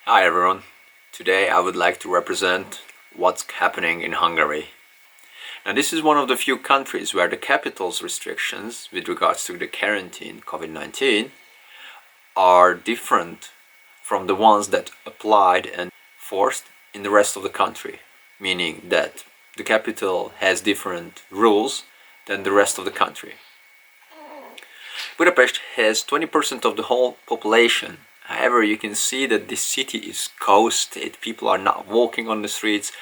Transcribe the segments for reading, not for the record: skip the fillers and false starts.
Hi everyone. Today I would like to represent what's happening in Hungary. Now this is one of the few countries where the capital's restrictions with regards to the quarantine COVID-19 are different from the ones that applied and forced in the rest of the country, meaning that the capital has different rules than the rest of the country. Budapest has 20% of the whole population. However, you can see that this city is coasted. People are not walking on the streets.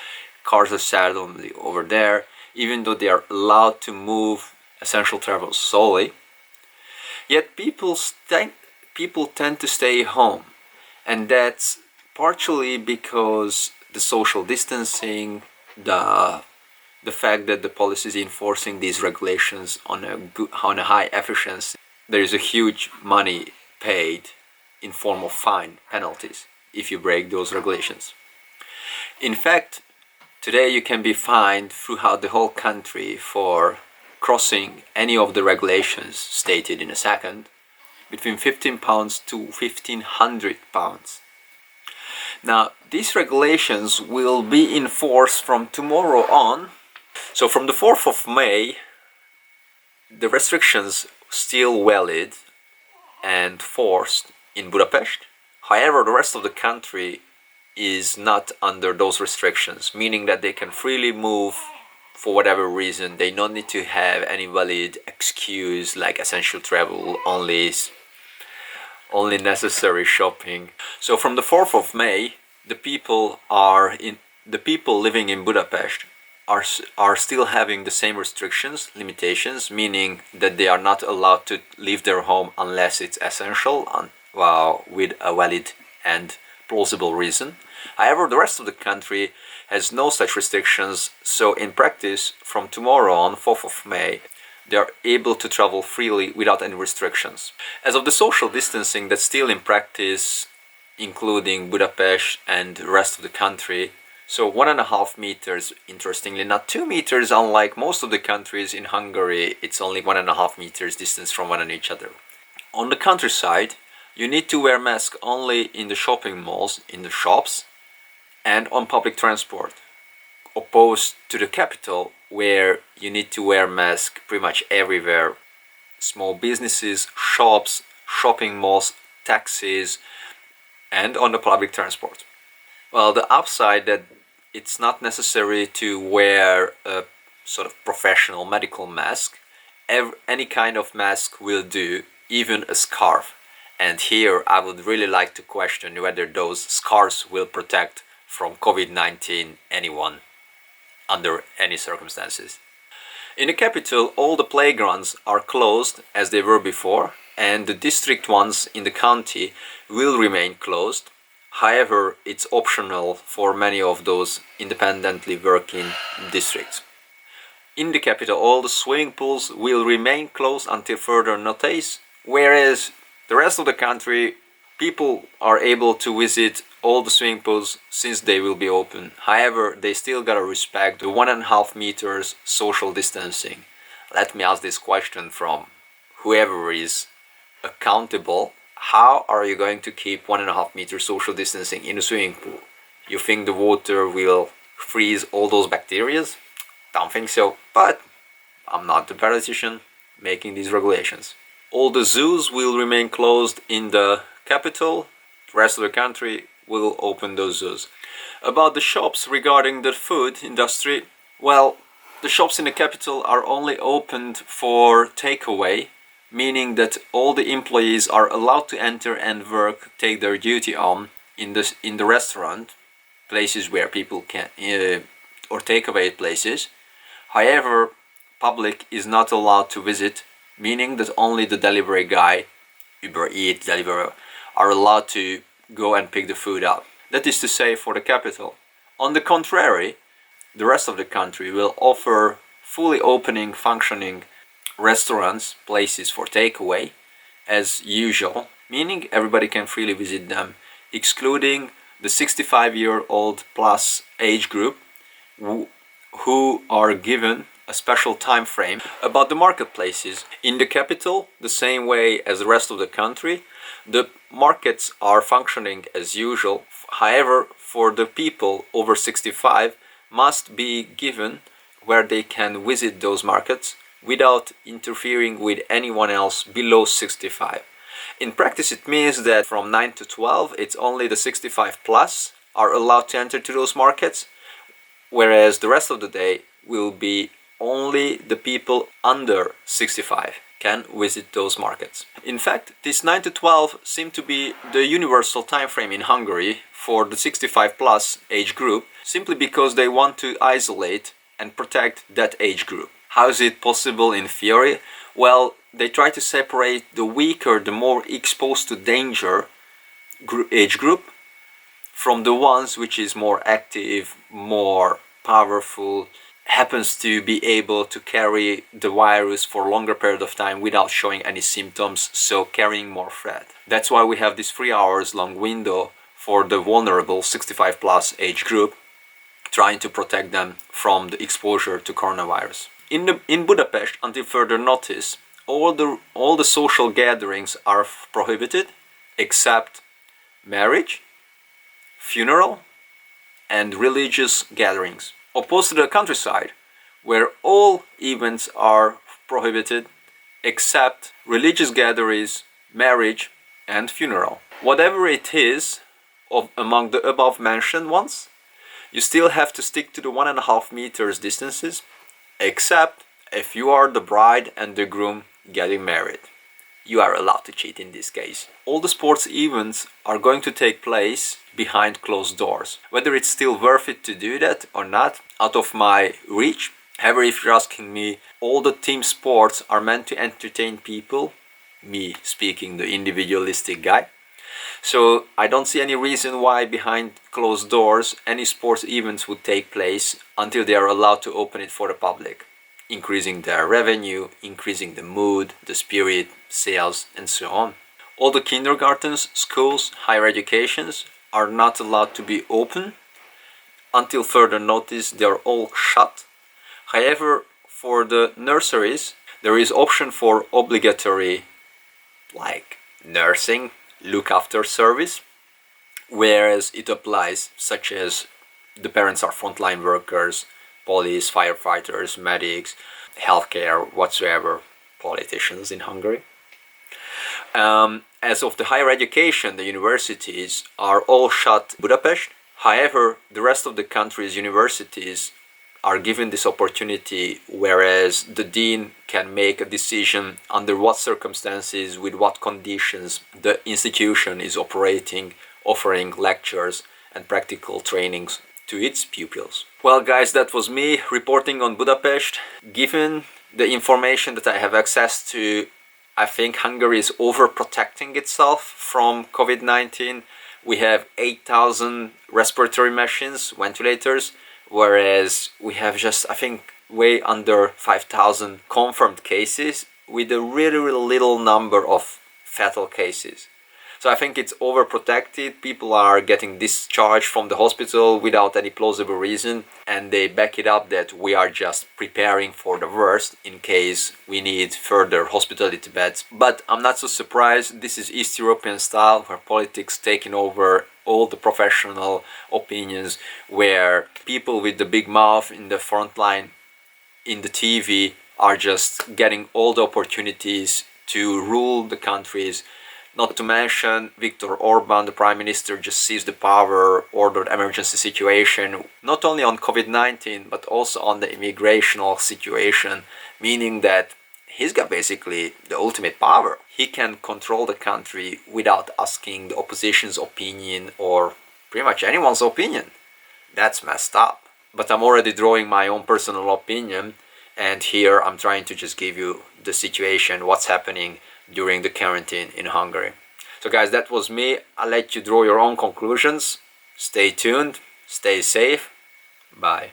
Cars are seldomly over there, even though they are allowed to move essential travel solely. Yet people tend to stay home, and that's partially because the social distancing, the fact that the policy is enforcing these regulations on a high efficiency. There is a huge money paid in form of fine penalties if you break those regulations. In fact, today you can be fined throughout the whole country for crossing any of the regulations stated in a second between £15 to £1,500. Now, these regulations will be enforced from tomorrow on. So from the 4th of May, the restrictions still valid and forced in Budapest. However, the rest of the country is not under those restrictions, meaning that they can freely move for whatever reason. They don't need to have any valid excuse like essential travel, only necessary shopping. So from the 4th of May, the people living in Budapest are still having the same restrictions, limitations, meaning that they are not allowed to leave their home unless it's essential, with a valid and plausible reason. However, the rest of the country has no such restrictions, so in practice, from tomorrow on, 4th of May, they are able to travel freely without any restrictions. As of the social distancing that's still in practice, including Budapest and the rest of the country, so 1.5 meters, interestingly, not 2 meters, unlike most of the countries in Hungary, it's only 1.5 meters distance from one another. On the countryside, you need to wear masks only in the shopping malls, in the shops, and on public transport, opposed to the capital, where you need to wear masks pretty much everywhere. Small businesses, shops, shopping malls, taxis, and on the public transport. Well, the upside that it's not necessary to wear a sort of professional medical mask. Any kind of mask will do, even a scarf. And here I would really like to question whether those scarves will protect from COVID-19 anyone under any circumstances. In the capital, all the playgrounds are closed as they were before, and the district ones in the county will remain closed. However, it's optional for many of those independently working districts. In the capital, all the swimming pools will remain closed until further notice, whereas the rest of the country, people are able to visit all the swimming pools since they will be open. However, they still gotta respect the 1.5 meters social distancing. Let me ask this question from whoever is accountable. How are you going to keep 1.5 meters social distancing in a swimming pool? You think the water will freeze all those bacteria? Don't think so, but I'm not the politician making these regulations. All the zoos will remain closed in the capital. The rest of the country will open those zoos. About the shops regarding the food industry, well, the shops in the capital are only opened for takeaway, meaning that all the employees are allowed to enter and work, take their duty on in the restaurant, places where people can, or takeaway places. However, public is not allowed to visit, meaning that only the delivery guy, Uber Eats, Deliveroo, are allowed to go and pick the food up. That is to say, for the capital. On the contrary, the rest of the country will offer fully opening, functioning restaurants, places for takeaway, as usual, meaning everybody can freely visit them, excluding the 65-year-old plus age group who are given a special time frame. About the marketplaces, in the capital, the same way as the rest of the country, the markets are functioning as usual. However, for the people over 65 must be given where they can visit those markets without interfering with anyone else below 65. In practice, it means that from 9 to 12, it's only the 65 plus are allowed to enter to those markets, whereas the rest of the day will be only the people under 65 can visit those markets. In fact, this 9 to 12 seem to be the universal time frame in Hungary for the 65 plus age group, simply because they want to isolate and protect that age group. How is it possible in theory? Well, they try to separate the weaker, the more exposed to danger age group from the ones which is more active, more powerful, happens to be able to carry the virus for a longer period of time without showing any symptoms, so carrying more threat. That's why we have this 3 hours long window for the vulnerable 65 plus age group, trying to protect them from the exposure to coronavirus. In Budapest, until further notice, all the social gatherings are prohibited except marriage, funeral, and religious gatherings. Opposed to the countryside, where all events are prohibited except religious gatherings, marriage, and funeral. Whatever it is among the above mentioned ones, you still have to stick to the 1.5 meters distances, except if you are the bride and the groom getting married. You are allowed to cheat in this case. All the sports events are going to take place behind closed doors. Whether it's still worth it to do that or not, out of my reach. However, if you're asking me, all the team sports are meant to entertain people, me speaking the individualistic guy. So I don't see any reason why behind closed doors any sports events would take place until they are allowed to open it for the public, increasing their revenue, increasing the mood, the spirit, sales, and so on. All the kindergartens, schools, higher educations are not allowed to be open. Until further notice, they are all shut. However, for the nurseries, there is option for obligatory, like nursing, look after service, whereas it applies such as the parents are frontline workers, police, firefighters, medics, healthcare, whatsoever, politicians in Hungary. As of the higher education, the universities are all shut in Budapest. However, the rest of the country's universities are given this opportunity, whereas the dean can make a decision under what circumstances, with what conditions the institution is operating, offering lectures and practical trainings to its pupils. Well guys, that was me reporting on Budapest. Given the information that I have access to, I think Hungary is overprotecting itself from COVID-19. We have 8,000 respiratory machines, ventilators, whereas we have just, I think, way under 5,000 confirmed cases with a really, really little number of fatal cases. So I think it's overprotected. People are getting discharged from the hospital without any plausible reason, and they back it up that we are just preparing for the worst in case we need further hospitality beds. But I'm not so surprised. This is East European style, where politics taking over all the professional opinions, where people with the big mouth in the front line in the TV are just getting all the opportunities to rule the countries. Not to mention Viktor Orban, the Prime Minister, just seized the power, ordered emergency situation, not only on COVID-19, but also on the immigrational situation, meaning that he's got basically the ultimate power. He can control the country without asking the opposition's opinion or pretty much anyone's opinion. That's messed up. But I'm already drawing my own personal opinion, and here I'm trying to just give you the situation, what's happening during the quarantine in Hungary. So guys, that was me. I'll let you draw your own conclusions. Stay tuned, stay safe, bye.